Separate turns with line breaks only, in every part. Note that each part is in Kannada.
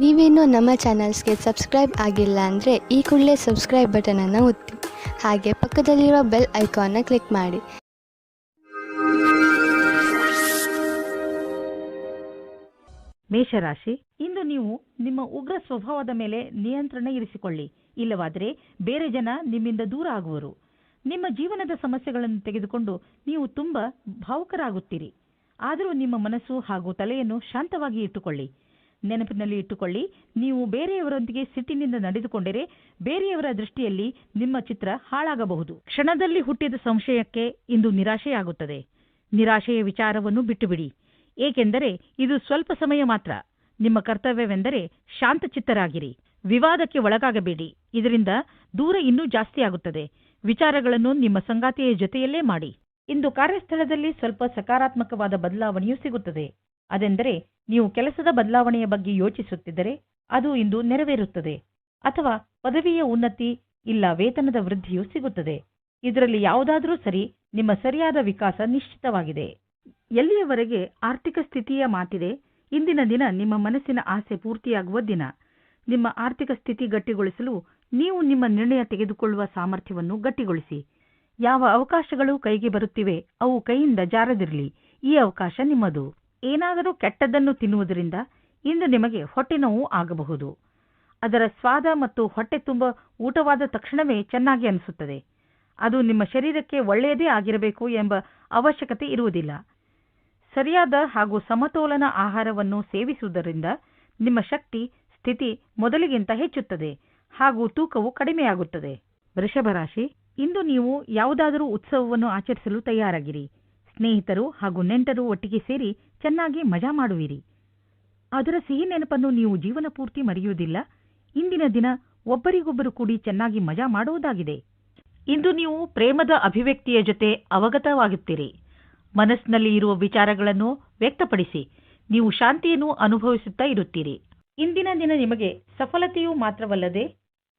ನೀವೇನೂ ನಮ್ಮ ಚಾನಲ್ಸ್ಗೆ ಸಬ್ಸ್ಕ್ರೈಬ್ ಆಗಿಲ್ಲ ಅಂದರೆ ಈ ಕೂಡಲೇ ಸಬ್ಸ್ಕ್ರೈಬ್ ಬಟನನ್ನು ಒತ್ತಿ ಹಾಗೆ ಪಕ್ಕದಲ್ಲಿರುವ ಬೆಲ್ ಐಕಾನ್ನ ಕ್ಲಿಕ್ ಮಾಡಿ.
ಮೇಷರಾಶಿ, ಇಂದು ನೀವು ನಿಮ್ಮ ಉಗ್ರ ಸ್ವಭಾವದ ಮೇಲೆ ನಿಯಂತ್ರಣ ಇರಿಸಿಕೊಳ್ಳಿ. ಇಲ್ಲವಾದರೆ ಬೇರೆ ಜನ ನಿಮ್ಮಿಂದ ದೂರ ಆಗುವರು. ನಿಮ್ಮ ಜೀವನದ ಸಮಸ್ಯೆಗಳನ್ನು ತೆಗೆದುಕೊಂಡು ನೀವು ತುಂಬಾ ಭಾವುಕರಾಗುತ್ತೀರಿ. ಆದರೂ ನಿಮ್ಮ ಮನಸ್ಸು ಹಾಗೂ ತಲೆಯನ್ನು ಶಾಂತವಾಗಿ ಇಟ್ಟುಕೊಳ್ಳಿ. ನೆನಪಿನಲ್ಲಿ ಇಟ್ಟುಕೊಳ್ಳಿ, ನೀವು ಬೇರೆಯವರೊಂದಿಗೆ ಸಿಟ್ಟಿನಿಂದ ನಡೆದುಕೊಂಡರೆ ಬೇರೆಯವರ ದೃಷ್ಟಿಯಲ್ಲಿ ನಿಮ್ಮ ಚಿತ್ರ ಹಾಳಾಗಬಹುದು. ಕ್ಷಣದಲ್ಲಿ ಹುಟ್ಟಿದ ಸಂಶಯಕ್ಕೆ ಇಂದು ನಿರಾಶೆಯಾಗುತ್ತದೆ. ನಿರಾಶೆಯ ವಿಚಾರವನ್ನು ಬಿಟ್ಟುಬಿಡಿ, ಏಕೆಂದರೆ ಇದು ಸ್ವಲ್ಪ ಸಮಯ ಮಾತ್ರ. ನಿಮ್ಮ ಕರ್ತವ್ಯವೆಂದರೆ ಶಾಂತಚಿತ್ತರಾಗಿರಿ. ವಿವಾದಕ್ಕೆ ಒಳಗಾಗಬೇಡಿ, ಇದರಿಂದ ದೂರ ಇನ್ನೂ ಜಾಸ್ತಿಯಾಗುತ್ತದೆ. ವಿಚಾರಗಳನ್ನು ನಿಮ್ಮ ಸಂಗಾತಿಯ ಜೊತೆಯಲ್ಲೇ ಮಾಡಿ. ಇಂದು ಕಾರ್ಯಸ್ಥಳದಲ್ಲಿ ಸ್ವಲ್ಪ ಸಕಾರಾತ್ಮಕವಾದ ಬದಲಾವಣೆಯೂ ಸಿಗುತ್ತದೆ. ಅದೆಂದರೆ ನೀವು ಕೆಲಸದ ಬದಲಾವಣೆಯ ಬಗ್ಗೆ ಯೋಚಿಸುತ್ತಿದ್ದರೆ ಅದು ಇಂದು ನೆರವೇರುತ್ತದೆ. ಅಥವಾ ಪದವಿಯ ಉನ್ನತಿ ಇಲ್ಲ ವೇತನದ ವೃದ್ಧಿಯೂ ಸಿಗುತ್ತದೆ. ಇದರಲ್ಲಿ ಯಾವುದಾದರೂ ಸರಿ, ನಿಮ್ಮ ಸರಿಯಾದ ವಿಕಾಸ ನಿಶ್ಚಿತವಾಗಿದೆ. ಎಲ್ಲಿಯವರೆಗೆ ಆರ್ಥಿಕ ಸ್ಥಿತಿಯ ಮಾತಿದೆ, ಇಂದಿನ ದಿನ ನಿಮ್ಮ ಮನಸ್ಸಿನ ಆಸೆ ಪೂರ್ತಿಯಾಗುವ ದಿನ. ನಿಮ್ಮ ಆರ್ಥಿಕ ಸ್ಥಿತಿ ಗಟ್ಟಿಗೊಳಿಸಲು ನೀವು ನಿಮ್ಮ ನಿರ್ಣಯ ತೆಗೆದುಕೊಳ್ಳುವ ಸಾಮರ್ಥ್ಯವನ್ನು ಗಟ್ಟಿಗೊಳಿಸಿ. ಯಾವ ಅವಕಾಶಗಳು ಕೈಗೆ ಬರುತ್ತಿವೆ ಅವು ಕೈಯಿಂದ ಜಾರದಿರಲಿ. ಈ ಅವಕಾಶ ನಿಮ್ಮದು. ಏನಾದರೂ ಕೆಟ್ಟದ್ದನ್ನು ತಿನ್ನುವುದರಿಂದ ಇಂದು ನಿಮಗೆ ಹೊಟ್ಟೆ ನೋವು ಆಗಬಹುದು. ಅದರ ಸ್ವಾದ ಮತ್ತು ಹೊಟ್ಟೆ ತುಂಬ ಊಟವಾದ ತಕ್ಷಣವೇ ಚೆನ್ನಾಗಿ ಅನಿಸುತ್ತದೆ. ಅದು ನಿಮ್ಮ ಶರೀರಕ್ಕೆ ಒಳ್ಳೆಯದೇ ಆಗಿರಬೇಕು ಎಂಬ ಅವಶ್ಯಕತೆ ಇರುವುದಿಲ್ಲ. ಸರಿಯಾದ ಹಾಗೂ ಸಮತೋಲನ ಆಹಾರವನ್ನು ಸೇವಿಸುವುದರಿಂದ ನಿಮ್ಮ ಶಕ್ತಿ ಸ್ಥಿತಿ ಮೊದಲಿಗಿಂತ ಹೆಚ್ಚುತ್ತದೆ ಹಾಗೂ ತೂಕವು ಕಡಿಮೆಯಾಗುತ್ತದೆ. ವೃಷಭರಾಶಿ, ಇಂದು ನೀವು ಯಾವುದಾದರೂ ಉತ್ಸವವನ್ನು ಆಚರಿಸಲು ತಯಾರಾಗಿರಿ. ಸ್ನೇಹಿತರು ಹಾಗೂ ನೆಂಟರು ಒಟ್ಟಿಗೆ ಸೇರಿ ಚೆನ್ನಾಗಿ ಮಜಾ ಮಾಡುವಿರಿ. ಅದರ ಸಿಹಿ ನೆನಪನ್ನು ನೀವು ಜೀವನ ಪೂರ್ತಿ ಮರೆಯುವುದಿಲ್ಲ. ಇಂದಿನ ದಿನ ಒಬ್ಬರಿಗೊಬ್ಬರು ಕೂಡಿ ಚೆನ್ನಾಗಿ ಮಜಾ ಮಾಡುವುದಾಗಿದೆ. ಇಂದು ನೀವು ಪ್ರೇಮದ ಅಭಿವ್ಯಕ್ತಿಯ ಜೊತೆ ಅವಗತವಾಗುತ್ತೀರಿ. ಮನಸ್ಸಿನಲ್ಲಿ ಇರುವ ವಿಚಾರಗಳನ್ನು ವ್ಯಕ್ತಪಡಿಸಿ ನೀವು ಶಾಂತಿಯನ್ನು ಅನುಭವಿಸುತ್ತಾ ಇರುತ್ತೀರಿ. ಇಂದಿನ ದಿನ ನಿಮಗೆ ಸಫಲತೆಯೂ ಮಾತ್ರವಲ್ಲದೆ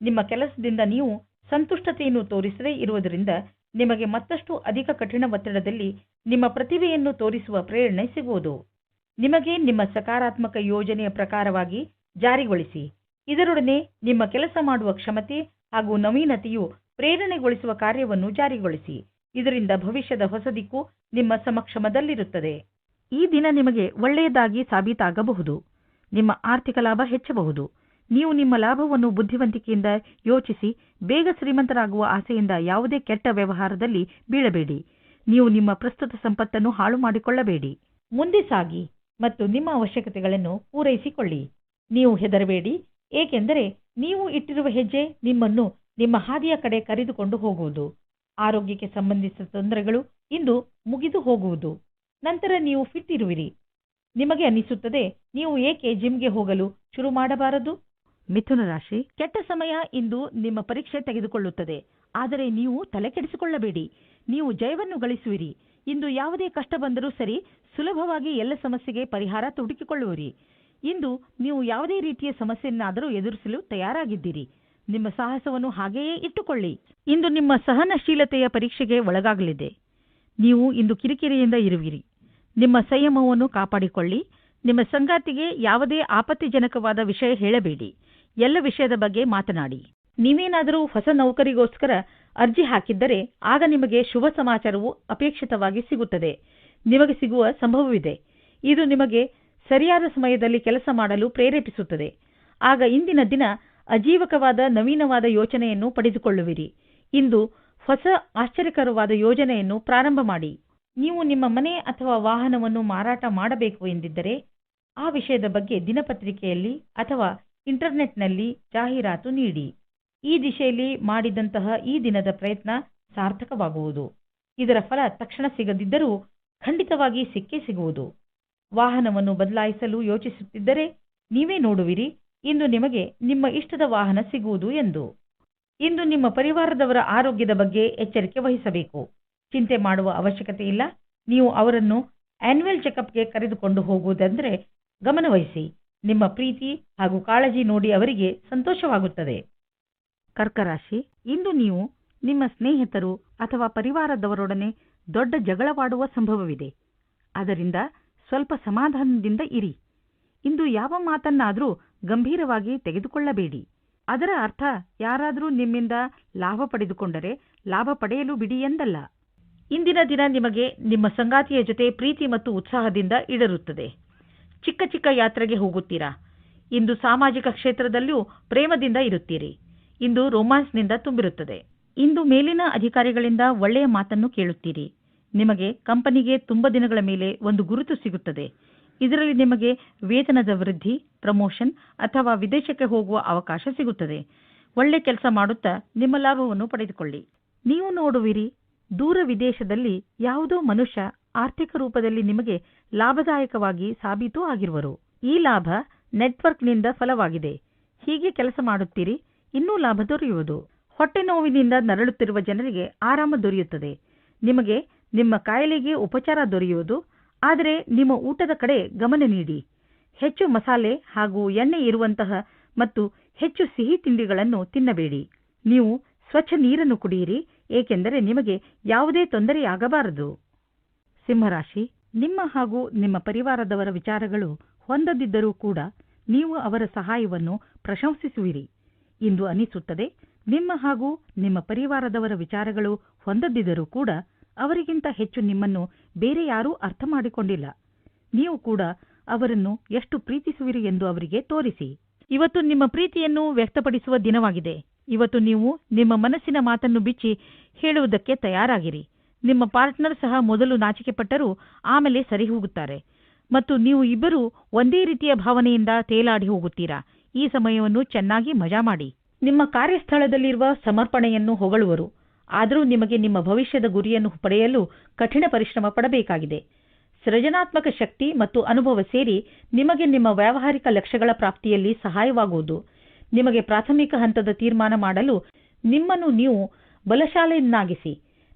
ನಿಮ್ಮ ಕೆಲಸದಿಂದ ನೀವು ಸಂತುಷ್ಟತೆಯನ್ನು ತೋರಿಸದೇ ಇರುವುದರಿಂದ ನಿಮಗೆ ಮತ್ತಷ್ಟು ಅಧಿಕ ಕಠಿಣ ಒತ್ತಡದಲ್ಲಿ ನಿಮ್ಮ ಪ್ರತಿಭೆಯನ್ನು ತೋರಿಸುವ ಪ್ರೇರಣೆ ಸಿಗುವುದು. ನಿಮಗೆ ನಿಮ್ಮ ಸಕಾರಾತ್ಮಕ ಯೋಜನೆಯ ಪ್ರಕಾರವಾಗಿ ಜಾರಿಗೊಳಿಸಿ. ಇದರೊಡನೆ ನಿಮ್ಮ ಕೆಲಸ ಮಾಡುವ ಕ್ಷಮತೆ ಹಾಗೂ ನವೀನತೆಯು ಪ್ರೇರಣೆಗೊಳಿಸುವ ಕಾರ್ಯವನ್ನು ಜಾರಿಗೊಳಿಸಿ. ಇದರಿಂದ ಭವಿಷ್ಯದ ಹೊಸ ದಿಕ್ಕು ನಿಮ್ಮ ಸಮಕ್ಷಮದಲ್ಲಿರುತ್ತದೆ. ಈ ದಿನ ನಿಮಗೆ ಒಳ್ಳೆಯದಾಗಿ ಸಾಬೀತಾಗಬಹುದು. ನಿಮ್ಮ ಆರ್ಥಿಕ ಲಾಭ ಹೆಚ್ಚಬಹುದು. ನೀವು ನಿಮ್ಮ ಲಾಭವನ್ನು ಬುದ್ಧಿವಂತಿಕೆಯಿಂದ ಯೋಚಿಸಿ ಬೇಗ ಶ್ರೀಮಂತರಾಗುವ ಆಸೆಯಿಂದ ಯಾವುದೇ ಕೆಟ್ಟ ವ್ಯವಹಾರದಲ್ಲಿ ಬೀಳಬೇಡಿ. ನೀವು ನಿಮ್ಮ ಪ್ರಸ್ತುತ ಸಂಪತ್ತನ್ನು ಹಾಳು ಮಾಡಿಕೊಳ್ಳಬೇಡಿ. ಮುಂದೆ ಸಾಗಿ ಮತ್ತು ನಿಮ್ಮ ಅವಶ್ಯಕತೆಗಳನ್ನು ಪೂರೈಸಿಕೊಳ್ಳಿ. ನೀವು ಹೆದರಬೇಡಿ, ಏಕೆಂದರೆ ನೀವು ಇಟ್ಟಿರುವ ಹೆಜ್ಜೆ ನಿಮ್ಮನ್ನು ನಿಮ್ಮ ಹಾದಿಯ ಕಡೆ ಕರೆದುಕೊಂಡು ಹೋಗುವುದು. ಆರೋಗ್ಯಕ್ಕೆ ಸಂಬಂಧಿಸಿದ ತೊಂದರೆಗಳು ಇಂದು ಮುಗಿದು ಹೋಗುವುದು. ನಂತರ ನೀವು ಫಿಟ್ ಇರುವಿರಿ. ನಿಮಗೆ ಅನಿಸುತ್ತದೆ, ನೀವು ಏಕೆ ಜಿಮ್ಗೆ ಹೋಗಲು ಶುರು ಮಾಡಬಾರದು? ಮಿಥುನ ರಾಶಿ, ಕೆಟ್ಟ ಸಮಯ ಇಂದು ನಿಮ್ಮ ಪರೀಕ್ಷೆ ತೆಗೆದುಕೊಳ್ಳುತ್ತದೆ. ಆದರೆ ನೀವು ತಲೆ ಕೆಡಿಸಿಕೊಳ್ಳಬೇಡಿ, ನೀವು ಜಯವನ್ನು ಗಳಿಸುವಿರಿ. ಇಂದು ಯಾವುದೇ ಕಷ್ಟ ಬಂದರೂ ಸರಿ, ಸುಲಭವಾಗಿ ಎಲ್ಲ ಸಮಸ್ಯೆಗೆ ಪರಿಹಾರ ಹುಡುಕಿಕೊಳ್ಳುವಿರಿ. ಇಂದು ನೀವು ಯಾವುದೇ ರೀತಿಯ ಸಮಸ್ಯೆಯನ್ನಾದರೂ ಎದುರಿಸಲು ತಯಾರಾಗಿದ್ದೀರಿ. ನಿಮ್ಮ ಸಾಹಸವನ್ನು ಹಾಗೆಯೇ ಇಟ್ಟುಕೊಳ್ಳಿ. ಇಂದು ನಿಮ್ಮ ಸಹನಶೀಲತೆಯ ಪರೀಕ್ಷೆಗೆ ಒಳಗಾಗಲಿದೆ. ನೀವು ಇಂದು ಕಿರಿಕಿರಿಯಿಂದ ಇರುವಿರಿ. ನಿಮ್ಮ ಸಂಯಮವನ್ನು ಕಾಪಾಡಿಕೊಳ್ಳಿ. ನಿಮ್ಮ ಸಂಗಾತಿಗೆ ಯಾವುದೇ ಆಪತ್ತಿಜನಕವಾದ ವಿಷಯ ಹೇಳಬೇಡಿ. ಎಲ್ಲ ವಿಷಯದ ಬಗ್ಗೆ ಮಾತನಾಡಿ. ನೀವೇನಾದರೂ ಹೊಸ ನೌಕರಿಗೋಸ್ಕರ ಅರ್ಜಿ ಹಾಕಿದ್ದರೆ ಆಗ ನಿಮಗೆ ಶುಭ ಸಮಾಚಾರವು ಅಪೇಕ್ಷಿತವಾಗಿ ಸಿಗುತ್ತದೆ. ನಿಮಗೆ ಸಿಗುವ ಸಂಭವವಿದೆ. ಇದು ನಿಮಗೆ ಸರಿಯಾದ ಸಮಯದಲ್ಲಿ ಕೆಲಸ ಮಾಡಲು ಪ್ರೇರೇಪಿಸುತ್ತದೆ. ಆಗ ಇಂದಿನ ದಿನ ಅಜೀವಕವಾದ ನವೀನವಾದ ಯೋಚನೆಯನ್ನು ಪಡೆದುಕೊಳ್ಳುವಿರಿ. ಇಂದು ಹೊಸ ಆಶ್ಚರ್ಯಕರವಾದ ಯೋಜನೆಯನ್ನು ಪ್ರಾರಂಭ ಮಾಡಿ. ನೀವು ನಿಮ್ಮ ಮನೆ ಅಥವಾ ವಾಹನವನ್ನು ಮಾರಾಟ ಮಾಡಬೇಕು ಎಂದಿದ್ದರೆ ಆ ವಿಷಯದ ಬಗ್ಗೆ ದಿನಪತ್ರಿಕೆಯಲ್ಲಿ ಅಥವಾ ಇಂಟರ್ನೆಟ್ನಲ್ಲಿ ಜಾಹೀರಾತು ನೀಡಿ. ಈ ದಿಶೆಯಲ್ಲಿ ಮಾಡಿದಂತಹ ಈ ದಿನದ ಪ್ರಯತ್ನ ಸಾರ್ಥಕವಾಗುವುದು. ಇದರ ಫಲ ತಕ್ಷಣ ಸಿಗದಿದ್ದರೂ ಖಂಡಿತವಾಗಿ ಸಿಕ್ಕೇ ಸಿಗುವುದು. ವಾಹನವನ್ನು ಬದಲಾಯಿಸಲು ಯೋಚಿಸುತ್ತಿದ್ದರೆ ನೀವೇ ನೋಡುವಿರಿ ಇಂದು ನಿಮಗೆ ನಿಮ್ಮ ಇಷ್ಟದ ವಾಹನ ಸಿಗುವುದು ಎಂದು. ಇಂದು ನಿಮ್ಮ ಪರಿವಾರದವರ ಆರೋಗ್ಯದ ಬಗ್ಗೆ ಎಚ್ಚರಿಕೆ ವಹಿಸಬೇಕು. ಚಿಂತೆ ಮಾಡುವ ಅವಶ್ಯಕತೆ ಇಲ್ಲ. ನೀವು ಅವರನ್ನು ಆನ್ಯುವಲ್ ಚೆಕಪ್ಗೆ ಕರೆದುಕೊಂಡು ಹೋಗುವುದೆಂದರೆ ಗಮನವಹಿಸಿ. ನಿಮ್ಮ ಪ್ರೀತಿ ಹಾಗೂ ಕಾಳಜಿ ನೋಡಿ ಅವರಿಗೆ ಸಂತೋಷವಾಗುತ್ತದೆ. ಕರ್ಕರಾಶಿ, ಇಂದು ನೀವು ನಿಮ್ಮ ಸ್ನೇಹಿತರು ಅಥವಾ ಪರಿವಾರದವರೊಡನೆ ದೊಡ್ಡ ಜಗಳವಾಡುವ ಸಂಭವವಿದೆ. ಅದರಿಂದ ಸ್ವಲ್ಪ ಸಮಾಧಾನದಿಂದ ಇರಿ. ಇಂದು ಯಾವ ಮಾತನ್ನಾದರೂ ಗಂಭೀರವಾಗಿ ತೆಗೆದುಕೊಳ್ಳಬೇಡಿ. ಅದರ ಅರ್ಥ ಯಾರಾದರೂ ನಿಮ್ಮಿಂದ ಲಾಭ ಪಡೆದುಕೊಂಡರೆ ಲಾಭ ಪಡೆಯಲು ಬಿಡಿ ಎಂದಲ್ಲ. ಇಂದಿನ ದಿನ ನಿಮಗೆ ನಿಮ್ಮ ಸಂಗಾತಿಯ ಜೊತೆ ಪ್ರೀತಿ ಮತ್ತು ಉತ್ಸಾಹದಿಂದ ಇಡರುತ್ತದೆ. ಚಿಕ್ಕ ಚಿಕ್ಕ ಯಾತ್ರೆಗೆ ಹೋಗುತ್ತೀರಾ. ಇಂದು ಸಾಮಾಜಿಕ ಕ್ಷೇತ್ರದಲ್ಲೂ ಪ್ರೇಮದಿಂದ ಇರುತ್ತೀರಿ. ಇಂದು ರೊಮ್ಯಾನ್ಸ್ನಿಂದ ತುಂಬಿರುತ್ತದೆ. ಇಂದು ಮೇಲಿನ ಅಧಿಕಾರಿಗಳಿಂದ ಒಳ್ಳೆಯ ಮಾತನ್ನು ಕೇಳುತ್ತೀರಿ. ನಿಮಗೆ ಕಂಪನಿಗೆ ತುಂಬ ದಿನಗಳ ಮೇಲೆ ಒಂದು ಗುರುತು ಸಿಗುತ್ತದೆ. ಇದರಲ್ಲಿ ನಿಮಗೆ ವೇತನದ ವೃದ್ಧಿ, ಪ್ರಮೋಷನ್ ಅಥವಾ ವಿದೇಶಕ್ಕೆ ಹೋಗುವ ಅವಕಾಶ ಸಿಗುತ್ತದೆ. ಒಳ್ಳೆ ಕೆಲಸ ಮಾಡುತ್ತಾ ನಿಮ್ಮ ಲಾಭವನ್ನು ಪಡೆದುಕೊಳ್ಳಿ. ನೀವು ನೋಡುವಿರಿ, ದೂರ ವಿದೇಶದಲ್ಲಿ ಯಾವುದೋ ಮನುಷ್ಯ ಆರ್ಥಿಕ ರೂಪದಲ್ಲಿ ನಿಮಗೆ ಲಾಭದಾಯಕವಾಗಿ ಸಾಬೀತು ಆಗಿರುವರು. ಈ ಲಾಭ ನೆಟ್ವರ್ಕ್ನಿಂದ ಫಲವಾಗಿದೆ. ಹೀಗೆ ಕೆಲಸ ಮಾಡುತ್ತೀರಿ, ಇನ್ನೂ ಲಾಭ ದೊರೆಯುವುದು. ಹೊಟ್ಟೆ ನೋವಿನಿಂದ ನರಳುತ್ತಿರುವ ಜನರಿಗೆ ಆರಾಮ ದೊರೆಯುತ್ತದೆ. ನಿಮಗೆ ನಿಮ್ಮ ಕಾಯಿಲೆಗೆ ಉಪಚಾರ ದೊರೆಯುವುದು. ಆದರೆ ನಿಮ್ಮ ಊಟದ ಕಡೆ ಗಮನ ನೀಡಿ. ಹೆಚ್ಚು ಮಸಾಲೆ ಹಾಗೂ ಎಣ್ಣೆ ಇರುವಂತಹ ಮತ್ತು ಹೆಚ್ಚು ಸಿಹಿ ತಿಂಡಿಗಳನ್ನು ತಿನ್ನಬೇಡಿ. ನೀವು ಸ್ವಚ್ಛ ನೀರನ್ನು ಕುಡಿಯಿರಿ, ಏಕೆಂದರೆ ನಿಮಗೆ ಯಾವುದೇ ತೊಂದರೆಯಾಗಬಾರದು. ಸಿಂಹರಾಶಿ, ನಿಮ್ಮ ಹಾಗೂ ನಿಮ್ಮ ಪರಿವಾರದವರ ವಿಚಾರಗಳು ಹೊಂದದಿದ್ದರೂ ಕೂಡ ನೀವು ಅವರ ಸಹಾಯವನ್ನು ಪ್ರಶಂಸಿಸುವಿರಿ. ಇಂದು ಅನಿಸುತ್ತದೆ, ನಿಮ್ಮ ಹಾಗೂ ನಿಮ್ಮ ಪರಿವಾರದವರ ವಿಚಾರಗಳು ಹೊಂದದಿದ್ದರೂ ಕೂಡ ಅವರಿಗಿಂತ ಹೆಚ್ಚು ನಿಮ್ಮನ್ನು ಬೇರೆ ಯಾರೂ ಅರ್ಥ ಮಾಡಿಕೊಂಡಿಲ್ಲ. ನೀವು ಕೂಡ ಅವರನ್ನು ಎಷ್ಟು ಪ್ರೀತಿಸುವಿರಿ ಎಂದು ಅವರಿಗೆ ತೋರಿಸಿ. ಇವತ್ತು ನಿಮ್ಮ ಪ್ರೀತಿಯನ್ನು ವ್ಯಕ್ತಪಡಿಸುವ ದಿನವಾಗಿದೆ. ಇವತ್ತು ನೀವು ನಿಮ್ಮ ಮನಸ್ಸಿನ ಮಾತನ್ನು ಬಿಚ್ಚಿ ಹೇಳುವುದಕ್ಕೆ ತಯಾರಾಗಿರಿ. ನಿಮ್ಮ ಪಾರ್ಟ್ನರ್ ಸಹ ಮೊದಲು ನಾಚಿಕೆಪಟ್ಟರೂ ಆಮೇಲೆ ಸರಿ ಹೋಗುತ್ತಾರೆ ಮತ್ತು ನೀವು ಇಬ್ಬರೂ ಒಂದೇ ರೀತಿಯ ಭಾವನೆಯಿಂದ ತೇಲಾಡಿ ಹೋಗುತ್ತೀರಾ. ಈ ಸಮಯವನ್ನು ಚೆನ್ನಾಗಿ ಮಜಾ ಮಾಡಿ. ನಿಮ್ಮ ಕಾರ್ಯಸ್ಥಳದಲ್ಲಿರುವ ಸಮರ್ಪಣೆಯನ್ನು ಹೊಗಳುವರು. ಆದರೂ ನಿಮಗೆ ನಿಮ್ಮ ಭವಿಷ್ಯದ ಗುರಿಯನ್ನು ಪಡೆಯಲು ಕಠಿಣ ಪರಿಶ್ರಮ ಪಡಬೇಕಾಗಿದೆ. ಸೃಜನಾತ್ಮಕ ಶಕ್ತಿ ಮತ್ತು ಅನುಭವ ಸೇರಿ ನಿಮಗೆ ನಿಮ್ಮ ವ್ಯಾವಹಾರಿಕ ಲಕ್ಷ್ಯಗಳ ಪ್ರಾಪ್ತಿಯಲ್ಲಿ ಸಹಾಯವಾಗುವುದು. ನಿಮಗೆ ಪ್ರಾಥಮಿಕ ಹಂತದ ತೀರ್ಮಾನ ಮಾಡಲು ನಿಮ್ಮನ್ನು ನೀವು ಬಲಶಾಲಿಯನ್ನಾಗಿಸಿ.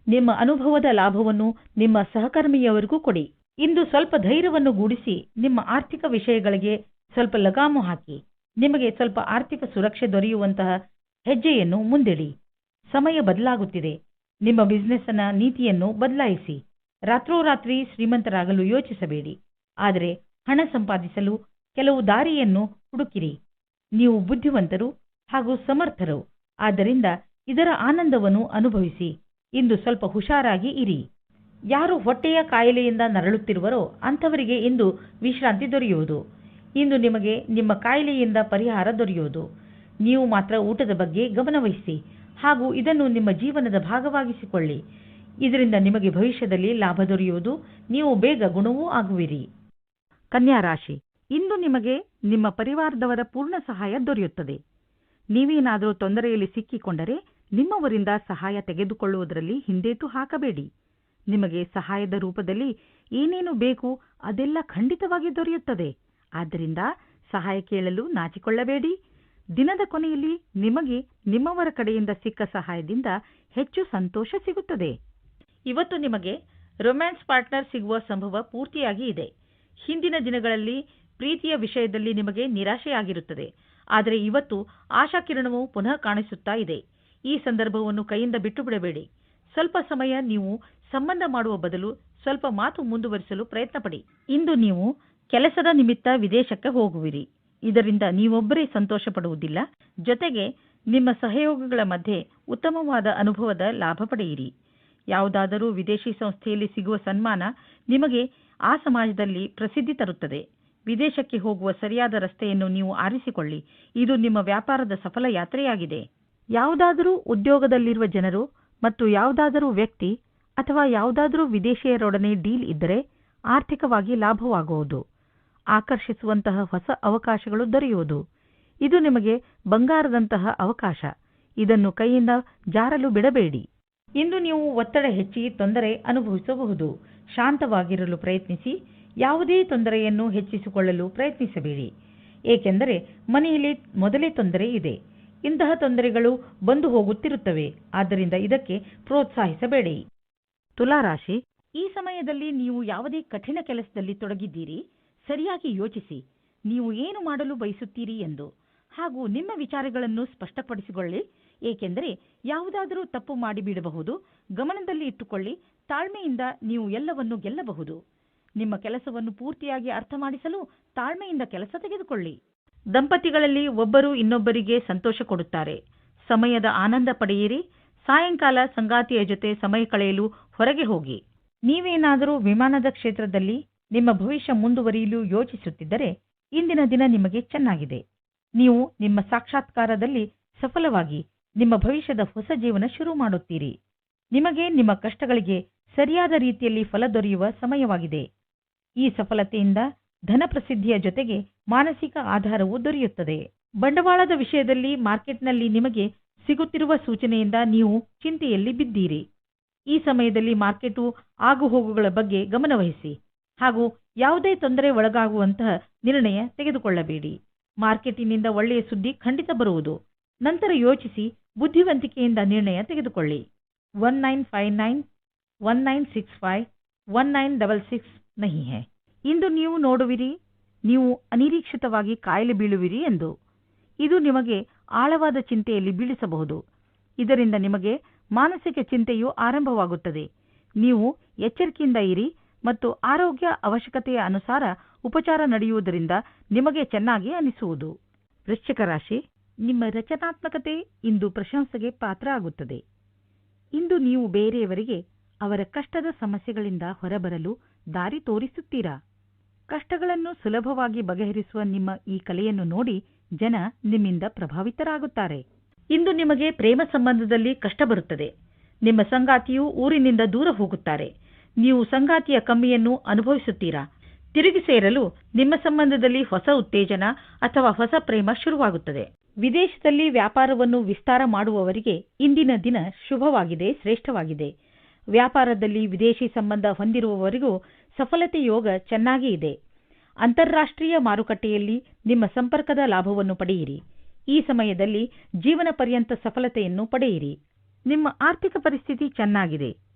ನಿಮ್ಮ ಅನುಭವದ ಲಾಭವನ್ನು ನಿಮ್ಮ ಸಹಕರ್ಮಿಯವರಿಗೂ ಕೊಡಿ. ಇಂದು ಸ್ವಲ್ಪ ಧೈರ್ಯವನ್ನು ಗೂಡಿಸಿ ನಿಮ್ಮ ಆರ್ಥಿಕ ವಿಷಯಗಳಿಗೆ ಸ್ವಲ್ಪ ಲಗಾಮು ಹಾಕಿ. ನಿಮಗೆ ಸ್ವಲ್ಪ ಆರ್ಥಿಕ ಸುರಕ್ಷೆ ದೊರೆಯುವಂತಹ ಹೆಜ್ಜೆಯನ್ನು ಮುಂದಿಡಿ. ಸಮಯ ಬದಲಾಗುತ್ತಿದೆ. ನಿಮ್ಮ ಬಿಸಿನೆಸ್ನ ನೀತಿಯನ್ನು ಬದಲಾಯಿಸಿ. ರಾತ್ರೋರಾತ್ರಿ ಶ್ರೀಮಂತರಾಗಲು ಯೋಚಿಸಬೇಡಿ. ಆದರೆ ಹಣ ಸಂಪಾದಿಸಲು ಕೆಲವು ದಾರಿಯನ್ನು ಹುಡುಕಿರಿ. ನೀವು ಬುದ್ಧಿವಂತರು ಹಾಗೂ ಸಮರ್ಥರು. ಆದ್ದರಿಂದ ಇದರ ಆನಂದವನ್ನು ಅನುಭವಿಸಿ. ಇಂದು ಸ್ವಲ್ಪ ಹುಷಾರಾಗಿ ಇರಿ. ಯಾರು ಹೊಟ್ಟೆಯ ಕಾಯಿಲೆಯಿಂದ ನರಳುತ್ತಿರುವರೋ ಅಂಥವರಿಗೆ ಇಂದು ವಿಶ್ರಾಂತಿ ದೊರೆಯುವುದು. ಇಂದು ನಿಮಗೆ ನಿಮ್ಮ ಕಾಯಿಲೆಯಿಂದ ಪರಿಹಾರ ದೊರೆಯುವುದು. ನೀವು ಮಾತ್ರ ಊಟದ ಬಗ್ಗೆ ಗಮನವಹಿಸಿ ಹಾಗೂ ಇದನ್ನು ನಿಮ್ಮ ಜೀವನದ ಭಾಗವಾಗಿಸಿಕೊಳ್ಳಿ. ಇದರಿಂದ ನಿಮಗೆ ಭವಿಷ್ಯದಲ್ಲಿ ಲಾಭ ದೊರೆಯುವುದು. ನೀವು ಬೇಗ ಗುಣವೂ ಆಗುವಿರಿ. ಕನ್ಯಾ ರಾಶಿ, ಇಂದು ನಿಮಗೆ ನಿಮ್ಮ ಪರಿವಾರದವರ ಪೂರ್ಣ ಸಹಾಯ ದೊರೆಯುತ್ತದೆ. ನೀವೇನಾದರೂ ತೊಂದರೆಯಲ್ಲಿ ಸಿಕ್ಕಿಕೊಂಡರೆ ನಿಮ್ಮವರಿಂದ ಸಹಾಯ ತೆಗೆದುಕೊಳ್ಳುವುದರಲ್ಲಿ ಹಿಂದೇಟು ಹಾಕಬೇಡಿ. ನಿಮಗೆ ಸಹಾಯದ ರೂಪದಲ್ಲಿ ಏನೇನು ಬೇಕು ಅದೆಲ್ಲ ಖಂಡಿತವಾಗಿ ದೊರೆಯುತ್ತದೆ. ಆದ್ದರಿಂದ ಸಹಾಯ ಕೇಳಲು ನಾಚಿಕೊಳ್ಳಬೇಡಿ. ದಿನದ ಕೊನೆಯಲ್ಲಿ ನಿಮಗೆ ನಿಮ್ಮವರ ಕಡೆಯಿಂದ ಸಿಕ್ಕ ಸಹಾಯದಿಂದ ಹೆಚ್ಚು ಸಂತೋಷ ಸಿಗುತ್ತದೆ. ಇವತ್ತು ನಿಮಗೆ ರೊಮ್ಯಾನ್ಸ್ ಪಾರ್ಟ್ನರ್ ಸಿಗುವ ಸಂಭವ ಪೂರ್ತಿಯಾಗಿ ಇದೆ. ಹಿಂದಿನ ದಿನಗಳಲ್ಲಿ ಪ್ರೀತಿಯ ವಿಷಯದಲ್ಲಿ ನಿಮಗೆ ನಿರಾಶೆಯಾಗಿರುತ್ತದೆ. ಆದರೆ ಇವತ್ತು ಆಶಾಕಿರಣವು ಪುನಃ ಕಾಣಿಸುತ್ತಾ ಇದೆ. ಈ ಸಂದರ್ಭವನ್ನು ಕೈಯಿಂದ ಬಿಟ್ಟು ಬಿಡಬೇಡಿ. ಸ್ವಲ್ಪ ಸಮಯ ನೀವು ಸಂಬಂಧ ಮಾಡುವ ಬದಲು ಸ್ವಲ್ಪ ಮಾತು ಮುಂದುವರಿಸಲು ಪ್ರಯತ್ನಪಡಿ. ಇಂದು ನೀವು ಕೆಲಸದ ನಿಮಿತ್ತ ವಿದೇಶಕ್ಕೆ ಹೋಗುವಿರಿ. ಇದರಿಂದ ನೀವೊಬ್ಬರೇ ಸಂತೋಷ ಪಡುವುದಿಲ್ಲ, ಜೊತೆಗೆ ನಿಮ್ಮ ಸಹಯೋಗಿಗಳ ಮಧ್ಯೆ ಉತ್ತಮವಾದ ಅನುಭವದ ಲಾಭ ಪಡೆಯಿರಿ. ಯಾವುದಾದರೂ ವಿದೇಶಿ ಸಂಸ್ಥೆಯಲ್ಲಿ ಸಿಗುವ ಸನ್ಮಾನ ನಿಮಗೆ ಆ ಸಮಾಜದಲ್ಲಿ ಪ್ರಸಿದ್ಧಿ ತರುತ್ತದೆ. ವಿದೇಶಕ್ಕೆ ಹೋಗುವ ಸರಿಯಾದ ರಸ್ತೆಯನ್ನು ನೀವು ಆರಿಸಿಕೊಳ್ಳಿ. ಇದು ನಿಮ್ಮ ವ್ಯಾಪಾರದ ಸಫಲ ಯಾತ್ರೆಯಾಗಿದೆ. ಯಾವುದಾದರೂ ಉದ್ಯೋಗದಲ್ಲಿರುವ ಜನರು ಮತ್ತು ಯಾವುದಾದರೂ ವ್ಯಕ್ತಿ ಅಥವಾ ಯಾವುದಾದರೂ ವಿದೇಶಿಯರೊಡನೆ ಡೀಲ್ ಇದ್ದರೆ ಆರ್ಥಿಕವಾಗಿ ಲಾಭವಾಗುವುದು. ಆಕರ್ಷಿಸುವಂತಹ ಹೊಸ ಅವಕಾಶಗಳು ದೊರೆಯುವುದು. ಇದು ನಿಮಗೆ ಬಂಗಾರದಂತಹ ಅವಕಾಶ. ಇದನ್ನು ಕೈಯಿಂದ ಜಾರಲು ಬಿಡಬೇಡಿ. ಇಂದು ನೀವು ಒತ್ತಡ ಹೆಚ್ಚಿ ತೊಂದರೆ ಅನುಭವಿಸಬಹುದು. ಶಾಂತವಾಗಿರಲು ಪ್ರಯತ್ನಿಸಿ. ಯಾವುದೇ ತೊಂದರೆಯನ್ನು ಹೆಚ್ಚಿಸಿಕೊಳ್ಳಲು ಪ್ರಯತ್ನಿಸಬೇಡಿ. ಏಕೆಂದರೆ ಮನೆಯಲ್ಲಿ ಮೊದಲೇ ತೊಂದರೆ ಇದೆ. ಇಂತಹ ತೊಂದರೆಗಳು ಬಂದು ಹೋಗುತ್ತಿರುತ್ತವೆ. ಆದ್ದರಿಂದ ಇದಕ್ಕೆ ಪ್ರೋತ್ಸಾಹಿಸಬೇಡಿ. ತುಲಾರಾಶಿ, ಈ ಸಮಯದಲ್ಲಿ ನೀವು ಯಾವುದೇ ಕಠಿಣ ಕೆಲಸದಲ್ಲಿ ತೊಡಗಿದ್ದೀರಿ. ಸರಿಯಾಗಿ ಯೋಚಿಸಿ, ನೀವು ಏನು ಮಾಡಲು ಬಯಸುತ್ತೀರಿ ಎಂದು ಹಾಗೂ ನಿಮ್ಮ ವಿಚಾರಗಳನ್ನು ಸ್ಪಷ್ಟಪಡಿಸಿಕೊಳ್ಳಿ. ಏಕೆಂದರೆ ಯಾವುದಾದರೂ ತಪ್ಪು ಮಾಡಿಬಿಡಬಹುದು. ಗಮನದಲ್ಲಿ ಇಟ್ಟುಕೊಳ್ಳಿ. ತಾಳ್ಮೆಯಿಂದ ನೀವು ಎಲ್ಲವನ್ನೂ ಗೆಲ್ಲಬಹುದು. ನಿಮ್ಮ ಕೆಲಸವನ್ನು ಪೂರ್ತಿಯಾಗಿ ಅರ್ಥ ಮಾಡಿಸಲು ತಾಳ್ಮೆಯಿಂದ ಕೆಲಸ ತೆಗೆದುಕೊಳ್ಳಿ. ದಂಪತಿಗಳಲ್ಲಿ ಒಬ್ಬರು ಇನ್ನೊಬ್ಬರಿಗೆ ಸಂತೋಷ ಕೊಡುತ್ತಾರೆ. ಸಮಯದ ಆನಂದ ಪಡೆಯಿರಿ. ಸಾಯಂಕಾಲ ಸಂಗಾತಿಯ ಜೊತೆ ಸಮಯ ಕಳೆಯಲು ಹೊರಗೆ ಹೋಗಿ. ನೀವೇನಾದರೂ ವಿಮಾನದ ಕ್ಷೇತ್ರದಲ್ಲಿ ನಿಮ್ಮ ಭವಿಷ್ಯ ಮುಂದುವರಿಯಲು ಯೋಚಿಸುತ್ತಿದ್ದರೆ ಇಂದಿನ ದಿನ ನಿಮಗೆ ಚೆನ್ನಾಗಿದೆ. ನೀವು ನಿಮ್ಮ ಸಾಕ್ಷಾತ್ಕಾರದಲ್ಲಿ ಸಫಲವಾಗಿ ನಿಮ್ಮ ಭವಿಷ್ಯದ ಹೊಸ ಜೀವನ ಶುರು ಮಾಡುತ್ತೀರಿ. ನಿಮಗೆ ನಿಮ್ಮ ಕಷ್ಟಗಳಿಗೆ ಸರಿಯಾದ ರೀತಿಯಲ್ಲಿ ಫಲ ದೊರೆಯುವ ಸಮಯವಾಗಿದೆ. ಈ ಸಫಲತೆಯಿಂದ ಧನ ಪ್ರಸಿದ್ಧಿಯ ಜೊತೆಗೆ ಮಾನಸಿಕ ಆಧಾರವೂ ದೊರೆಯುತ್ತದೆ. ಬಂಡವಾಳದ ವಿಷಯದಲ್ಲಿ ಮಾರ್ಕೆಟ್ನಲ್ಲಿ ನಿಮಗೆ ಸಿಗುತ್ತಿರುವ ಸೂಚನೆಯಿಂದ ನೀವು ಚಿಂತೆಯಲ್ಲಿ ಬಿದ್ದೀರಿ. ಈ ಸಮಯದಲ್ಲಿ ಮಾರ್ಕೆಟು ಆಗುಹೋಗುಗಳ ಬಗ್ಗೆ ಗಮನವಹಿಸಿ ಹಾಗೂ ಯಾವುದೇ ತೊಂದರೆ ಒಳಗಾಗುವಂತಹ ನಿರ್ಣಯ ತೆಗೆದುಕೊಳ್ಳಬೇಡಿ. ಮಾರ್ಕೆಟಿನಿಂದ ಒಳ್ಳೆಯ ಸುದ್ದಿ ಖಂಡಿತ ಬರುವುದು. ನಂತರ ಯೋಚಿಸಿ ಬುದ್ಧಿವಂತಿಕೆಯಿಂದ ನಿರ್ಣಯ ತೆಗೆದುಕೊಳ್ಳಿ. 1959 1965 1966 ನಹಿ ಹೈ. ಇಂದು ನೀವು ನೋಡುವಿರಿ ನೀವು ಅನಿರೀಕ್ಷಿತವಾಗಿ ಕಾಯಿಲೆ ಬೀಳುವಿರಿ ಎಂದು. ಇದು ನಿಮಗೆ ಆಳವಾದ ಚಿಂತೆಯಲ್ಲಿ ಬೀಳಿಸಬಹುದು. ಇದರಿಂದ ನಿಮಗೆ ಮಾನಸಿಕ ಚಿಂತೆಯು ಆರಂಭವಾಗುತ್ತದೆ. ನೀವು ಎಚ್ಚರಿಕೆಯಿಂದ ಇರಿ ಮತ್ತು ಆರೋಗ್ಯ ಅವಶ್ಯಕತೆಯ ಅನುಸಾರ ಉಪಚಾರ ನಡೆಯುವುದರಿಂದ ನಿಮಗೆ ಚೆನ್ನಾಗಿ ಅನಿಸುವುದು. ವೃಶ್ಚಿಕ ರಾಶಿ, ನಿಮ್ಮ ರಚನಾತ್ಮಕತೆ ಇಂದು ಪ್ರಶಂಸೆಗೆ ಪಾತ್ರ ಆಗುತ್ತದೆ. ಇಂದು ನೀವು ಬೇರೆಯವರಿಗೆ ಅವರ ಕಷ್ಟದ ಸಮಸ್ಯೆಗಳಿಂದ ಹೊರಬರಲು ದಾರಿ ತೋರಿಸುತ್ತೀರಾ. ಕಷ್ಟಗಳನ್ನು ಸುಲಭವಾಗಿ ಬಗೆಹರಿಸುವ ನಿಮ್ಮ ಈ ಕಲೆಯನ್ನು ನೋಡಿ ಜನ ನಿಮ್ಮಿಂದ ಪ್ರಭಾವಿತರಾಗುತ್ತಾರೆ. ಇಂದು ನಿಮಗೆ ಪ್ರೇಮ ಸಂಬಂಧದಲ್ಲಿ ಕಷ್ಟ ಬರುತ್ತದೆ. ನಿಮ್ಮ ಸಂಗಾತಿಯು ಊರಿನಿಂದ ದೂರ ಹೋಗುತ್ತಾರೆ. ನೀವು ಸಂಗಾತಿಯ ಕಮ್ಮಿಯನ್ನು ಅನುಭವಿಸುತ್ತೀರಾ. ತಿರುಗಿ ಸೇರಲು ನಿಮ್ಮ ಸಂಬಂಧದಲ್ಲಿ ಹೊಸ ಉತ್ತೇಜನ ಅಥವಾ ಹೊಸ ಪ್ರೇಮ ಶುರುವಾಗುತ್ತದೆ. ವಿದೇಶದಲ್ಲಿ ವ್ಯಾಪಾರವನ್ನು ವಿಸ್ತಾರ ಮಾಡುವವರಿಗೆ ಇಂದಿನ ದಿನ ಶುಭವಾಗಿದೆ, ಶ್ರೇಷ್ಠವಾಗಿದೆ. ವ್ಯಾಪಾರದಲ್ಲಿ ವಿದೇಶಿ ಸಂಬಂಧ ಹೊಂದಿರುವವರಿಗೂ ಸಫಲತೆ ಯೋಗ ಚೆನ್ನಾಗಿ ಇದೆ. ಅಂತಾರಾಷ್ಟ್ರೀಯ ಮಾರುಕಟ್ಟೆಯಲ್ಲಿ ನಿಮ್ಮ ಸಂಪರ್ಕದ ಲಾಭವನ್ನು ಪಡೆಯಿರಿ. ಈ ಸಮಯದಲ್ಲಿ ಜೀವನ ಪರ್ಯಂತ ಸಫಲತೆಯನ್ನು ಪಡೆಯಿರಿ. ನಿಮ್ಮ ಆರ್ಥಿಕ ಪರಿಸ್ಥಿತಿ ಚೆನ್ನಾಗಿದೆ.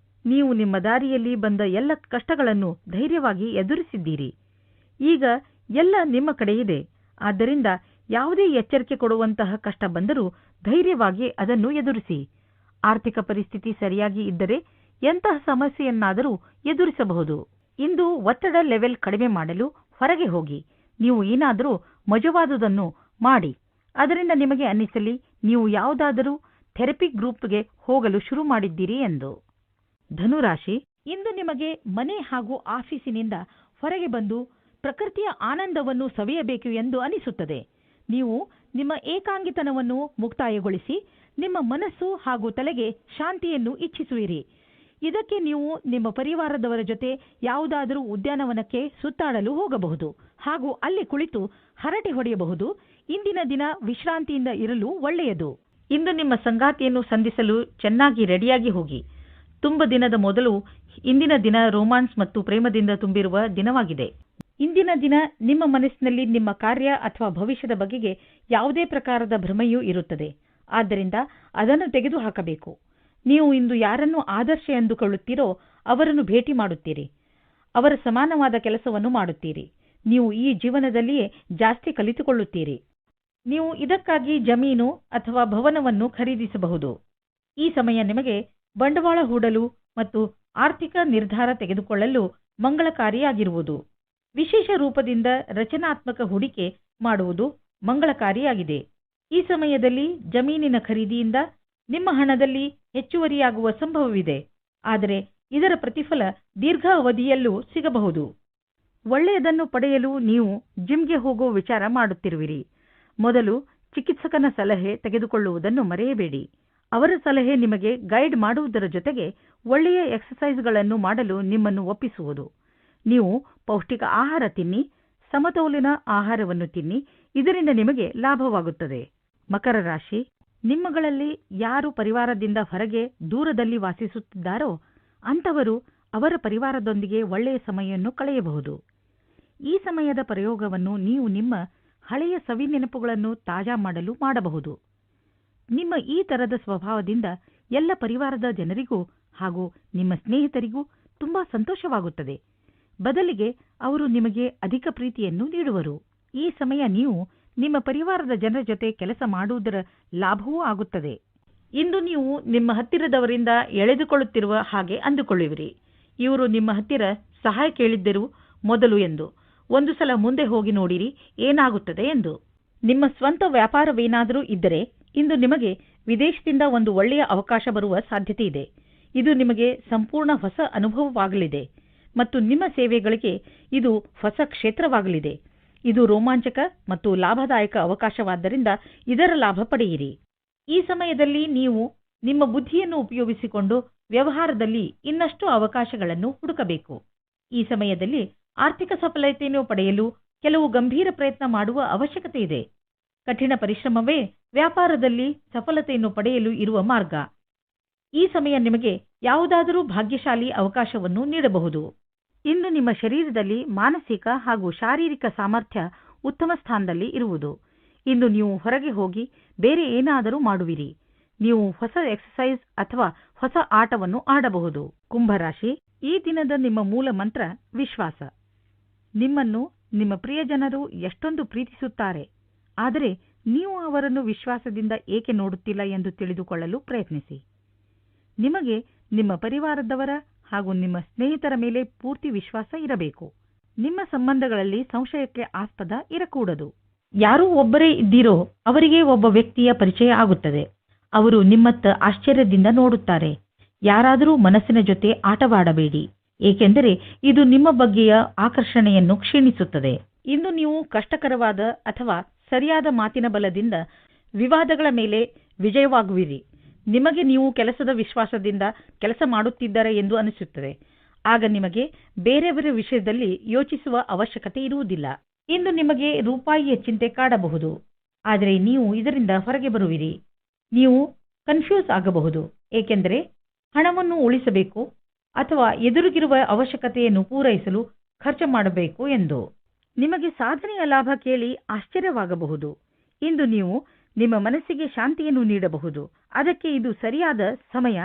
ನೀವು ನಿಮ್ಮ ದಾರಿಯಲ್ಲಿ ಬಂದ ಎಲ್ಲ ಕಷ್ಟಗಳನ್ನು ಧೈರ್ಯವಾಗಿ ಎದುರಿಸಿದ್ದೀರಿ. ಈಗ ಎಲ್ಲ ನಿಮ್ಮ ಕಡೆ ಇದೆ. ಆದ್ದರಿಂದ ಯಾವುದೇ ಎಚ್ಚರಿಕೆ ಕೊಡುವಂತಹ ಕಷ್ಟ ಬಂದರೂ ಧೈರ್ಯವಾಗಿ ಅದನ್ನು ಎದುರಿಸಿ. ಆರ್ಥಿಕ ಪರಿಸ್ಥಿತಿ ಸರಿಯಾಗಿ ಇದ್ದರೆ ಎಂತಹ ಸಮಸ್ಯೆಯನ್ನಾದರೂ ಎದುರಿಸಬಹುದು. ಇಂದು ಒತ್ತಡ ಲೆವೆಲ್ ಕಡಿಮೆ ಮಾಡಲು ಹೊರಗೆ ಹೋಗಿ. ನೀವು ಏನಾದರೂ ಮಜವಾದುದನ್ನು ಮಾಡಿ. ಅದರಿಂದ ನಿಮಗೆ ಅನ್ನಿಸಲಿ ನೀವು ಯಾವುದಾದರೂ ಥೆರಪಿ ಗ್ರೂಪ್ಗೆ ಹೋಗಲು ಶುರು ಮಾಡಿದ್ದೀರಿ ಎಂದು. ಧನುರಾಶಿ, ಇಂದು ನಿಮಗೆ ಮನೆ ಹಾಗೂ ಆಫೀಸಿನಿಂದ ಹೊರಗೆ ಬಂದು ಪ್ರಕೃತಿಯ ಆನಂದವನ್ನು ಸವಿಯಬೇಕು ಎಂದು ಅನಿಸುತ್ತದೆ. ನೀವು ನಿಮ್ಮ ಏಕಾಂಗಿತನವನ್ನು ಮುಕ್ತಾಯಗೊಳಿಸಿ ನಿಮ್ಮ ಮನಸ್ಸು ಹಾಗೂ ತಲೆಗೆ ಶಾಂತಿಯನ್ನು ಇಚ್ಛಿಸುವಿರಿ. ಇದಕ್ಕೆ ನೀವು ನಿಮ್ಮ ಪರಿವಾರದವರ ಜೊತೆ ಯಾವುದಾದರೂ ಉದ್ಯಾನವನಕ್ಕೆ ಸುತ್ತಾಡಲು ಹೋಗಬಹುದು ಹಾಗೂ ಅಲ್ಲಿ ಕುಳಿತು ಹರಟೆ ಹೊಡೆಯಬಹುದು. ಇಂದಿನ ದಿನ ವಿಶ್ರಾಂತಿಯಿಂದ ಇರಲು ಒಳ್ಳೆಯದು. ಇಂದು ನಿಮ್ಮ ಸಂಗಾತಿಯನ್ನು ಸಂಧಿಸಲು ಚೆನ್ನಾಗಿ ರೆಡಿಯಾಗಿ ಹೋಗಿ. ತುಂಬ ದಿನದ ಮೊದಲು ಇಂದಿನ ದಿನ ರೋಮಾನ್ಸ್ ಮತ್ತು ಪ್ರೇಮದಿಂದ ತುಂಬಿರುವ ದಿನವಾಗಿದೆ. ಇಂದಿನ ದಿನ ನಿಮ್ಮ ಮನಸ್ಸಿನಲ್ಲಿ ನಿಮ್ಮ ಕಾರ್ಯ ಅಥವಾ ಭವಿಷ್ಯದ ಬಗೆಗೆ ಯಾವುದೇ ಪ್ರಕಾರದ ಭ್ರಮೆಯೂ ಇರುತ್ತದೆ. ಆದ್ದರಿಂದ ಅದನ್ನು ತೆಗೆದುಹಾಕಬೇಕು. ನೀವು ಇಂದು ಯಾರನ್ನು ಆದರ್ಶ ಎಂದುಕೊಳ್ಳುತ್ತೀರೋ ಅವರನ್ನು ಭೇಟಿ ಮಾಡುತ್ತೀರಿ. ಅವರ ಸಮಾನವಾದ ಕೆಲಸವನ್ನು ಮಾಡುತ್ತೀರಿ. ನೀವು ಈ ಜೀವನದಲ್ಲಿಯೇ ಜಾಸ್ತಿ ಕಲಿತುಕೊಳ್ಳುತ್ತೀರಿ. ನೀವು ಇದಕ್ಕಾಗಿ ಜಮೀನು ಅಥವಾ ಭವನವನ್ನು ಖರೀದಿಸಬಹುದು. ಈ ಸಮಯ ನಿಮಗೆ ಬಂಡವಾಳ ಹೂಡಲು ಮತ್ತು ಆರ್ಥಿಕ ನಿರ್ಧಾರ ತೆಗೆದುಕೊಳ್ಳಲು ಮಂಗಳಕಾರಿಯಾಗಿರುವುದು. ವಿಶೇಷ ರೂಪದಿಂದ ರಚನಾತ್ಮಕ ಹೂಡಿಕೆ ಮಾಡುವುದು ಮಂಗಳಕಾರಿಯಾಗಿದೆ. ಈ ಸಮಯದಲ್ಲಿ ಜಮೀನಿನ ಖರೀದಿಯಿಂದ ನಿಮ್ಮ ಹಣದಲ್ಲಿ ಹೆಚ್ಚುವರಿಯಾಗುವ ಸಂಭವವಿದೆ. ಆದರೆ ಇದರ ಪ್ರತಿಫಲ ದೀರ್ಘಾವಧಿಯಲ್ಲೂ ಸಿಗಬಹುದು. ಒಳ್ಳೆಯದನ್ನು ಪಡೆಯಲು ನೀವು ಜಿಮ್ಗೆ ಹೋಗೋ ವಿಚಾರ ಮಾಡುತ್ತಿರುವಿರಿ. ಮೊದಲು ಚಿಕಿತ್ಸಕನ ಸಲಹೆ ತೆಗೆದುಕೊಳ್ಳುವುದನ್ನು ಮರೆಯಬೇಡಿ. ಅವರ ಸಲಹೆ ನಿಮಗೆ ಗೈಡ್ ಮಾಡುವುದರ ಜೊತೆಗೆ ಒಳ್ಳೆಯ ಎಕ್ಸರ್ಸೈಸ್ಗಳನ್ನು ಮಾಡಲು ನಿಮ್ಮನ್ನು ಒಪ್ಪಿಸುವುದು. ನೀವು ಪೌಷ್ಟಿಕ ಆಹಾರ ತಿನ್ನಿ, ಸಮತೋಲಿತ ಆಹಾರವನ್ನು ತಿನ್ನಿ. ಇದರಿಂದ ನಿಮಗೆ ಲಾಭವಾಗುತ್ತದೆ. ಮಕರ ರಾಶಿ, ನಿಮ್ಮಗಳಲ್ಲಿ ಯಾರು ಪರಿವಾರದಿಂದ ಹೊರಗೆ ದೂರದಲ್ಲಿ ವಾಸಿಸುತ್ತಿದ್ದಾರೋ ಅಂಥವರು ಅವರ ಪರಿವಾರದೊಂದಿಗೆ ಒಳ್ಳೆಯ ಸಮಯವನ್ನು ಕಳೆಯಬಹುದು. ಈ ಸಮಯದ ಪ್ರಯೋಗವನ್ನು ನೀವು ನಿಮ್ಮ ಹಳೆಯ ಸವಿ ನೆನಪುಗಳನ್ನು ತಾಜಾ ಮಾಡಲು ಮಾಡಬಹುದು. ನಿಮ್ಮ ಈ ತರದ ಸ್ವಭಾವದಿಂದ ಎಲ್ಲ ಪರಿವಾರದ ಜನರಿಗೂ ಹಾಗೂ ನಿಮ್ಮ ಸ್ನೇಹಿತರಿಗೂ ತುಂಬಾ ಸಂತೋಷವಾಗುತ್ತದೆ. ಬದಲಿಗೆ ಅವರು ನಿಮಗೆ ಅಧಿಕ ಪ್ರೀತಿಯನ್ನು ನೀಡುವರು. ಈ ಸಮಯ ನೀವು ನಿಮ್ಮ ಪರಿವಾರದ ಜನರ ಜೊತೆ ಕೆಲಸ ಮಾಡುವುದರ ಲಾಭವೂ ಆಗುತ್ತದೆ. ಇಂದು ನೀವು ನಿಮ್ಮ ಹತ್ತಿರದವರಿಂದ ಎಳೆದುಕೊಳ್ಳುತ್ತಿರುವ ಹಾಗೆ ಅಂದುಕೊಳ್ಳುವಿರಿ. ಇವರು ನಿಮ್ಮ ಹತ್ತಿರ ಸಹಾಯ ಕೇಳಿದ್ದರು ಮೊದಲು ಎಂದು. ಒಂದು ಸಲ ಮುಂದೆ ಹೋಗಿ ನೋಡಿರಿ ಏನಾಗುತ್ತದೆ ಎಂದು. ನಿಮ್ಮ ಸ್ವಂತ ವ್ಯಾಪಾರವೇನಾದರೂ ಇದ್ದರೆ ಇಂದು ನಿಮಗೆ ವಿದೇಶದಿಂದ ಒಂದು ಒಳ್ಳೆಯ ಅವಕಾಶ ಬರುವ ಸಾಧ್ಯತೆ ಇದೆ. ಇದು ನಿಮಗೆ ಸಂಪೂರ್ಣ ಹೊಸ ಅನುಭವವಾಗಲಿದೆ ಮತ್ತು ನಿಮ್ಮ ಸೇವೆಗಳಿಗೆ ಇದು ಹೊಸ ಕ್ಷೇತ್ರವಾಗಲಿದೆ. ಇದು ರೋಮಾಂಚಕ ಮತ್ತು ಲಾಭದಾಯಕ ಅವಕಾಶವಾದ್ದರಿಂದ ಇದರ ಲಾಭ ಪಡೆಯಿರಿ. ಈ ಸಮಯದಲ್ಲಿ ನೀವು ನಿಮ್ಮ ಬುದ್ಧಿಯನ್ನು ಉಪಯೋಗಿಸಿಕೊಂಡು ವ್ಯವಹಾರದಲ್ಲಿ ಇನ್ನಷ್ಟು ಅವಕಾಶಗಳನ್ನು ಹುಡುಕಬೇಕು. ಈ ಸಮಯದಲ್ಲಿ ಆರ್ಥಿಕ ಸಫಲತೆಯನ್ನು ಪಡೆಯಲು ಕೆಲವು ಗಂಭೀರ ಪ್ರಯತ್ನ ಮಾಡುವ ಅವಶ್ಯಕತೆ ಇದೆ. ಕಠಿಣ ಪರಿಶ್ರಮವೇ ವ್ಯಾಪಾರದಲ್ಲಿ ಸಫಲತೆಯನ್ನು ಪಡೆಯಲು ಇರುವ ಮಾರ್ಗ. ಈ ಸಮಯ ನಿಮಗೆ ಯಾವುದಾದರೂ ಭಾಗ್ಯಶಾಲಿ ಅವಕಾಶವನ್ನು ನೀಡಬಹುದು. ಇಂದು ನಿಮ್ಮ ಶರೀರದಲ್ಲಿ ಮಾನಸಿಕ ಹಾಗೂ ಶಾರೀರಿಕ ಸಾಮರ್ಥ್ಯ ಉತ್ತಮ ಸ್ಥಾನದಲ್ಲಿ ಇರುವುದು. ಇಂದು ನೀವು ಹೊರಗೆ ಹೋಗಿ ಬೇರೆ ಏನಾದರೂ ಮಾಡುವಿರಿ. ನೀವು ಹೊಸ ಎಕ್ಸರ್ಸೈಸ್ ಅಥವಾ ಹೊಸ ಆಟವನ್ನು ಆಡಬಹುದು. ಕುಂಭರಾಶಿ, ಈ ದಿನದ ನಿಮ್ಮ ಮೂಲ ಮಂತ್ರ ವಿಶ್ವಾಸ. ನಿಮ್ಮನ್ನು ನಿಮ್ಮ ಪ್ರಿಯಜನರು ಎಷ್ಟೊಂದು ಪ್ರೀತಿಸುತ್ತಾರೆ, ಆದರೆ ನೀವು ಅವರನ್ನು ವಿಶ್ವಾಸದಿಂದ ಏಕೆ ನೋಡುತ್ತಿಲ್ಲ ಎಂದು ತಿಳಿದುಕೊಳ್ಳಲು ಪ್ರಯತ್ನಿಸಿ. ನಿಮಗೆ ನಿಮ್ಮ ಪರಿವಾರದವರ ಹಾಗೂ ನಿಮ್ಮ ಸ್ನೇಹಿತರ ಮೇಲೆ ಪೂರ್ತಿ ವಿಶ್ವಾಸ ಇರಬೇಕು. ನಿಮ್ಮ ಸಂಬಂಧಗಳಲ್ಲಿ ಸಂಶಯಕ್ಕೆ ಆಸ್ಪದ ಇರಕೂಡದು. ಯಾರೂ ಒಬ್ಬರೇ ಇದ್ದೀರೋ ಅವರಿಗೆ ಒಬ್ಬ ವ್ಯಕ್ತಿಯ ಪರಿಚಯ ಆಗುತ್ತದೆ. ಅವರು ನಿಮ್ಮತ್ತ ಆಶ್ಚರ್ಯದಿಂದ ನೋಡುತ್ತಾರೆ. ಯಾರಾದರೂ ಮನಸ್ಸಿನ ಜೊತೆ ಆಟವಾಡಬೇಡಿ, ಏಕೆಂದರೆ ಇದು ನಿಮ್ಮ ಬಗ್ಗೆಯ ಆಕರ್ಷಣೆಯನ್ನು ಕ್ಷೀಣಿಸುತ್ತದೆ. ಇಂದು ನೀವು ಕಷ್ಟಕರವಾದ ಅಥವಾ ಸರಿಯಾದ ಮಾತಿನ ಬಲದಿಂದ ವಿವಾದಗಳ ಮೇಲೆ ವಿಜಯವಾಗುವಿರಿ. ನಿಮಗೆ ನೀವು ಕೆಲಸದ ವಿಶ್ವಾಸದಿಂದ ಕೆಲಸ ಮಾಡುತ್ತಿದ್ದಾರೆ ಎಂದು ಅನಿಸುತ್ತದೆ. ಆಗ ನಿಮಗೆ ಬೇರೆಯವರ ವಿಷಯದಲ್ಲಿ ಯೋಚಿಸುವ ಅವಶ್ಯಕತೆ ಇರುವುದಿಲ್ಲ. ಇಂದು ನಿಮಗೆ ರೂಪಾಯಿಯ ಚಿಂತೆ ಕಾಡಬಹುದು, ಆದರೆ ನೀವು ಇದರಿಂದ ಹೊರಗೆ ಬರುವಿರಿ. ನೀವು ಕನ್ಫ್ಯೂಸ್ ಆಗಬಹುದು, ಏಕೆಂದರೆ ಹಣವನ್ನು ಉಳಿಸಬೇಕು ಅಥವಾ ಎದುರಿಗಿರುವ ಅವಶ್ಯಕತೆಯನ್ನು ಪೂರೈಸಲು ಖರ್ಚು ಮಾಡಬೇಕು ಎಂದು. ನಿಮಗೆ ಸಾಧನೆಯ ಲಾಭ ಕೇಳಿ ಆಶ್ಚರ್ಯವಾಗಬಹುದು. ಇಂದು ನೀವು ನಿಮ್ಮ ಮನಸ್ಸಿಗೆ ಶಾಂತಿಯನ್ನು ನೀಡಬಹುದು. ಅದಕ್ಕೆ ಇದು ಸರಿಯಾದ ಸಮಯ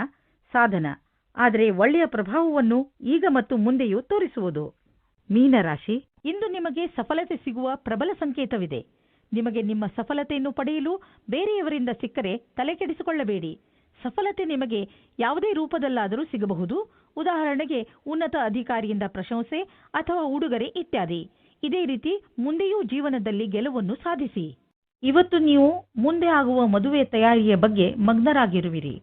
ಸಾಧನ, ಆದರೆ ಒಳ್ಳೆಯ ಪ್ರಭಾವವನ್ನು ಈಗ ಮತ್ತು ಮುಂದೆಯೂ ತೋರಿಸುವುದು. ಮೀನರಾಶಿ, ಇಂದು ನಿಮಗೆ ಸಫಲತೆ ಸಿಗುವ ಪ್ರಬಲ ಸಂಕೇತವಿದೆ. ನಿಮಗೆ ನಿಮ್ಮ ಸಫಲತೆಯನ್ನು ಪಡೆಯಲು ಬೇರೆಯವರಿಂದ ಸಿಕ್ಕರೆ ತಲೆಕೆಡಿಸಿಕೊಳ್ಳಬೇಡಿ. ಸಫಲತೆ ನಿಮಗೆ ಯಾವುದೇ ರೂಪದಲ್ಲಾದರೂ ಸಿಗಬಹುದು. ಉದಾಹರಣೆಗೆ ಉನ್ನತ ಅಧಿಕಾರಿಯಿಂದ ಪ್ರಶಂಸೆ ಅಥವಾ ಉಡುಗೊರೆ ಇತ್ಯಾದಿ. ಇದೇ ರೀತಿ ಮುಂದೆಯೂ ಜೀವನದಲ್ಲಿ ಗೆಲುವನ್ನು ಸಾಧಿಸಿ. ಇವತ್ತು ನೀವು ಮುಂದೆ ಆಗುವ ಮದುವೆ ತಯಾರಿಯ ಬಗ್ಗೆ ಮಗ್ನರಾಗಿರುವಿರಿ.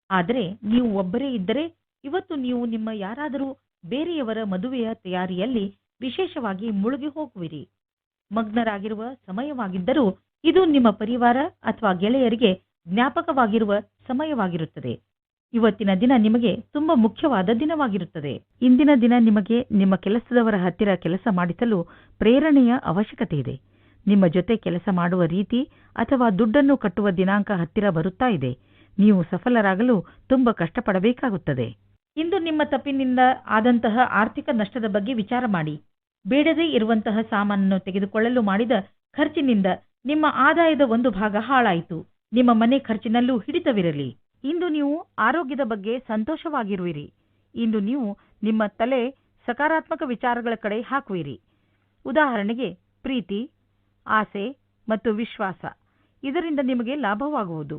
ಆದರೆ ನೀವು ಒಬ್ಬರೇ ಇದ್ದರೆ ಇವತ್ತು ನೀವು ನಿಮ್ಮ ಯಾರಾದರೂ ಬೇರೆಯವರ ಮದುವೆಯ ತಯಾರಿಯಲ್ಲಿ ವಿಶೇಷವಾಗಿ ಮುಳುಗಿ ಹೋಗುವಿರಿ. ಮಗ್ನರಾಗಿರುವ ಸಮಯವಾಗಿದ್ದರೂ ಇದು ನಿಮ್ಮ ಪರಿವಾರ ಅಥವಾ ಗೆಳೆಯರಿಗೆ ಜ್ಞಾಪಕವಾಗಿರುವ ಸಮಯವಾಗಿರುತ್ತದೆ. ಇವತ್ತಿನ ದಿನ ನಿಮಗೆ ತುಂಬಾ ಮುಖ್ಯವಾದ ದಿನವಾಗಿರುತ್ತದೆ. ಇಂದಿನ ದಿನ ನಿಮಗೆ ನಿಮ್ಮ ಕೆಲಸದವರ ಹತ್ತಿರ ಕೆಲಸ ಮಾಡಿಸಲು ಪ್ರೇರಣೆಯ ಅವಶ್ಯಕತೆ ಇದೆ. ನಿಮ್ಮ ಜೊತೆ ಕೆಲಸ ಮಾಡುವ ರೀತಿ ಅಥವಾ ದುಡ್ಡನ್ನು ಕಟ್ಟುವ ದಿನಾಂಕ ಹತ್ತಿರ ಬರುತ್ತಾ ಇದೆ. ನೀವು ಸಫಲರಾಗಲು ತುಂಬಾ ಕಷ್ಟಪಡಬೇಕಾಗುತ್ತದೆ. ಇಂದು ನಿಮ್ಮ ತಪ್ಪಿನಿಂದ ಆದಂತಹ ಆರ್ಥಿಕ ನಷ್ಟದ ಬಗ್ಗೆ ವಿಚಾರ ಮಾಡಿ. ಬೇಡದೇ ಇರುವಂತಹ ಸಾಮಾನನ್ನು ತೆಗೆದುಕೊಳ್ಳಲು ಮಾಡಿದ ಖರ್ಚಿನಿಂದ ನಿಮ್ಮ ಆದಾಯದ ಒಂದು ಭಾಗ ಹಾಳಾಯಿತು. ನಿಮ್ಮ ಮನೆ ಖರ್ಚಿನಲ್ಲೂ ಹಿಡಿತವಿರಲಿ. ಇಂದು ನೀವು ಆರೋಗ್ಯದ ಬಗ್ಗೆ ಸಂತೋಷವಾಗಿರುವಿರಿ. ಇಂದು ನೀವು ನಿಮ್ಮ ತಲೆ ಸಕಾರಾತ್ಮಕ ವಿಚಾರಗಳ ಕಡೆ ಹಾಕುವಿರಿ. ಉದಾಹರಣೆಗೆ ಪ್ರೀತಿ, ಆಸೆ ಮತ್ತು ವಿಶ್ವಾಸ. ಇದರಿಂದ ನಿಮಗೆ ಲಾಭವಾಗುವುದು.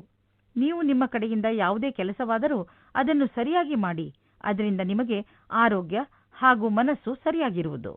ನೀವು ನಿಮ್ಮ ಕಡೆಯಿಂದ ಯಾವುದೇ ಕೆಲಸವಾದರೂ ಅದನ್ನು ಸರಿಯಾಗಿ ಮಾಡಿ. ಅದರಿಂದ ನಿಮಗೆ ಆರೋಗ್ಯ ಹಾಗೂ ಮನಸ್ಸು ಸರಿಯಾಗಿರುವುದು.